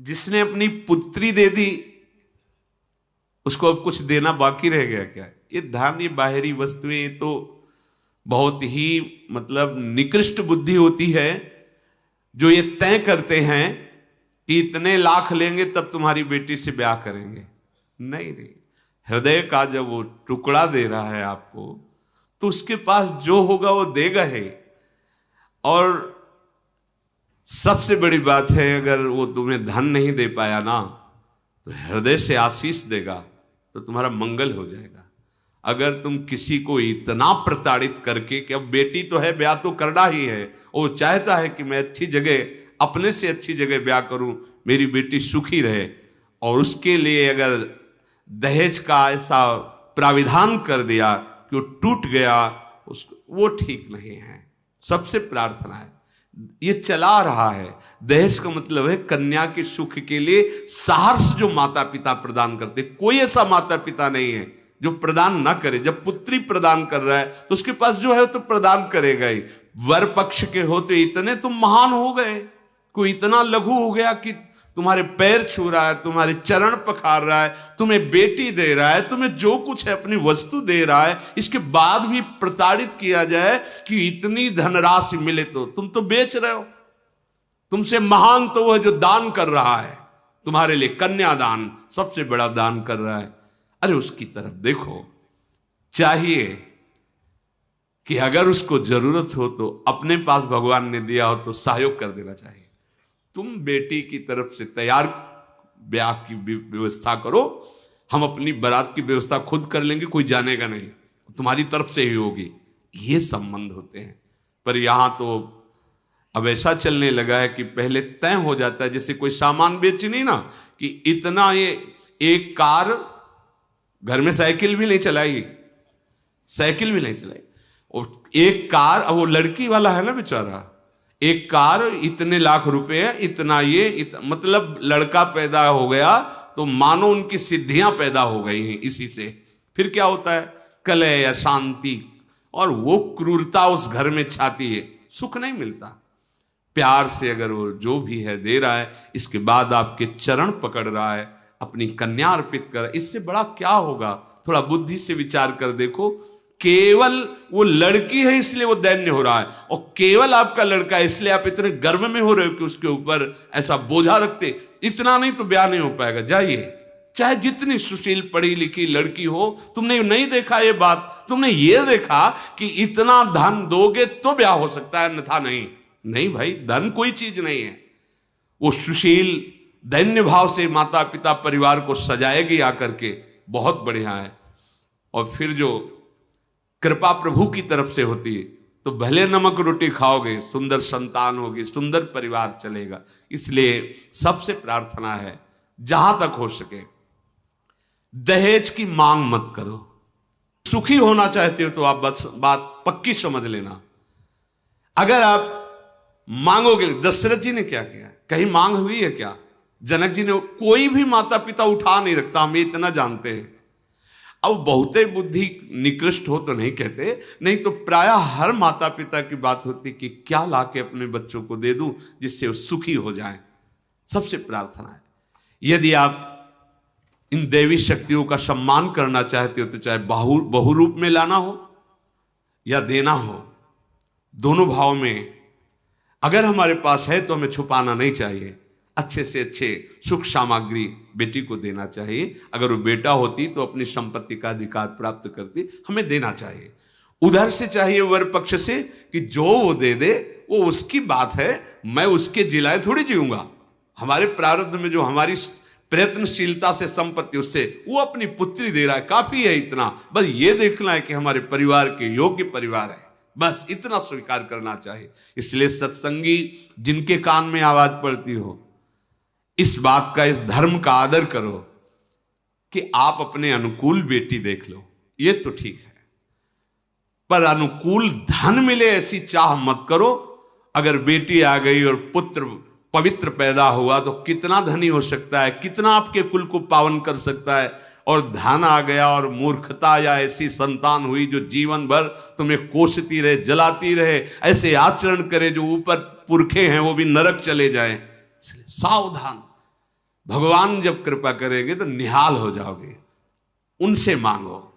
जिसने अपनी पुत्री दे दी उसको अब कुछ देना बाकी रह गया क्या? ये धन, ये बाहरी वस्तुएं तो बहुत ही मतलब निकृष्ट बुद्धि होती है जो ये तय करते हैं कि इतने लाख लेंगे तब तुम्हारी बेटी से ब्याह करेंगे। नहीं नहीं, हृदय का जब वो टुकड़ा दे रहा है आपको तो उसके पास जो होगा वो देगा ही। और सबसे बड़ी बात है, अगर वो तुम्हें धन नहीं दे पाया ना तो हृदय से आशीष देगा तो तुम्हारा मंगल हो जाएगा। अगर तुम किसी को इतना प्रताड़ित करके कि अब बेटी तो है, ब्याह तो करना ही है, वो चाहता है कि मैं अच्छी जगह, अपने से अच्छी जगह ब्याह करूं, मेरी बेटी सुखी रहे, और उसके लिए अगर दहेज का ऐसा प्राविधान कर दिया कि वो टूट गया, उसको वो ठीक नहीं है। सबसे प्रार्थना है, ये चला रहा है। दहेज का मतलब है कन्या के सुख के लिए सहर्ष जो माता पिता प्रदान करते। कोई ऐसा माता पिता नहीं है जो प्रदान ना करे। जब पुत्री प्रदान कर रहा है तो उसके पास जो है तो प्रदान करेगा ही। वर पक्ष के होते इतने तुम महान हो गए, कोई इतना लघु हो गया कि तुम्हारे पैर छू रहा है, तुम्हारे चरण पखार रहा है, तुम्हें बेटी दे रहा है, तुम्हें जो कुछ है अपनी वस्तु दे रहा है, इसके बाद भी प्रताड़ित किया जाए कि इतनी धनराशि मिले तो तुम तो बेच रहे हो। तुमसे महान तो वह जो दान कर रहा है, तुम्हारे लिए कन्यादान सबसे बड़ा दान कर रहा है। अरे उसकी तरफ देखो। चाहिए कि अगर उसको जरूरत हो तो अपने पास भगवान ने दिया हो तो सहयोग कर देना चाहिए। तुम बेटी की तरफ से तैयार ब्याह की व्यवस्था करो, हम अपनी बारात की व्यवस्था खुद कर लेंगे, कोई जानेगा नहीं, तुम्हारी तरफ से ही होगी। ये संबंध होते हैं। पर यहां तो अब ऐसा चलने लगा है कि पहले तय हो जाता है, जैसे कोई सामान बेचनी ना, कि इतना, ये एक कार, घर में साइकिल भी नहीं चलाई, साइकिल भी नहीं चलाई, और एक कार, अब वो लड़की वाला है ना बेचारा, एक कार इतने लाख रुपए है, इतना ये मतलब लड़का पैदा हो गया तो मानो उनकी सिद्धियां पैदा हो गई हैं इसी से। फिर क्या होता है, कलह या शांति और वो क्रूरता उस घर में छाती है, सुख नहीं मिलता। प्यार से अगर वो जो भी है दे रहा है, इसके बाद आपके चरण पकड़ रहा है, अपनी कन्या अर्पित कर, इससे बड़ा क्या होगा? थोड़ा बुद्धि से विचार कर देखो। केवल वो लड़की है इसलिए वो दैन्य हो रहा है, और केवल आपका लड़का है इसलिए आप इतने गर्व में हो रहे हो कि उसके ऊपर ऐसा बोझा रखते। इतना नहीं तो ब्याह नहीं हो पाएगा। जाइए, चाहे जितनी सुशील पढ़ी लिखी लड़की हो, तुमने नहीं देखा ये बात, तुमने ये देखा कि इतना धन दोगे तो ब्याह हो सकता है, अन्यथा नहीं। नहीं भाई, धन कोई चीज नहीं है। वो सुशील दैन्य भाव से माता पिता परिवार को सजाएगी आकर के, बहुत बढ़िया है। और फिर जो कृपा प्रभु की तरफ से होती है तो भले नमक रोटी खाओगे, सुंदर संतान होगी, सुंदर परिवार चलेगा। इसलिए सबसे प्रार्थना है, जहां तक हो सके दहेज की मांग मत करो। सुखी होना चाहते हो तो आप बात पक्की समझ लेना। अगर आप मांगोगे, दशरथ जी ने क्या किया, कहीं मांग हुई है क्या? जनक जी ने, कोई भी माता पिता उठा नहीं रखता, हम इतना जानते हैं। अब बहुते बुद्धि निकृष्ट हो तो नहीं कहते, नहीं तो प्रायः हर माता पिता की बात होती कि क्या लाके अपने बच्चों को दे दूं जिससे वो सुखी हो जाएं। सबसे प्रार्थना है, यदि आप इन देवी शक्तियों का सम्मान करना चाहते हो तो चाहे बहु रूप में लाना हो या देना हो, दोनों भाव में अगर हमारे पास है तो हमें छुपाना नहीं चाहिए। अच्छे से अच्छे सुख सामग्री बेटी को देना चाहिए। अगर वो बेटा होती तो अपनी संपत्ति का अधिकार प्राप्त करती, हमें देना चाहिए। उधर से चाहिए वर पक्ष से कि जो वो दे दे वो उसकी बात है, मैं उसके जिलाए थोड़ी जीऊंगा। हमारे प्रारब्ध में जो हमारी प्रयत्नशीलता से संपत्ति, उससे वो अपनी पुत्री दे रहा है, काफी है इतना। बस ये देखना है कि हमारे परिवार के योग्य परिवार है, बस इतना स्वीकार करना चाहिए। इसलिए सत्संगी जिनके कान में आवाज पड़ती हो, इस बात का, इस धर्म का आदर करो कि आप अपने अनुकूल बेटी देख लो, ये तो ठीक है, पर अनुकूल धन मिले ऐसी चाह मत करो। अगर बेटी आ गई और पुत्र पवित्र पैदा हुआ तो कितना धनी हो सकता है, कितना आपके कुल को पावन कर सकता है। और धन आ गया और मूर्खता या ऐसी संतान हुई जो जीवन भर तुम्हें कोसती रहे, जलाती रहे, ऐसे आचरण करे जो ऊपर पुरखे हैं वो भी नरक चले जाएं। सावधान। भगवान जब कृपा करेंगे तो निहाल हो जाओगे। उनसे मांगो,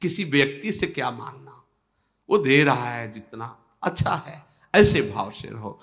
किसी व्यक्ति से क्या मांगना, वो दे रहा है जितना अच्छा है, ऐसे भाव से रहो।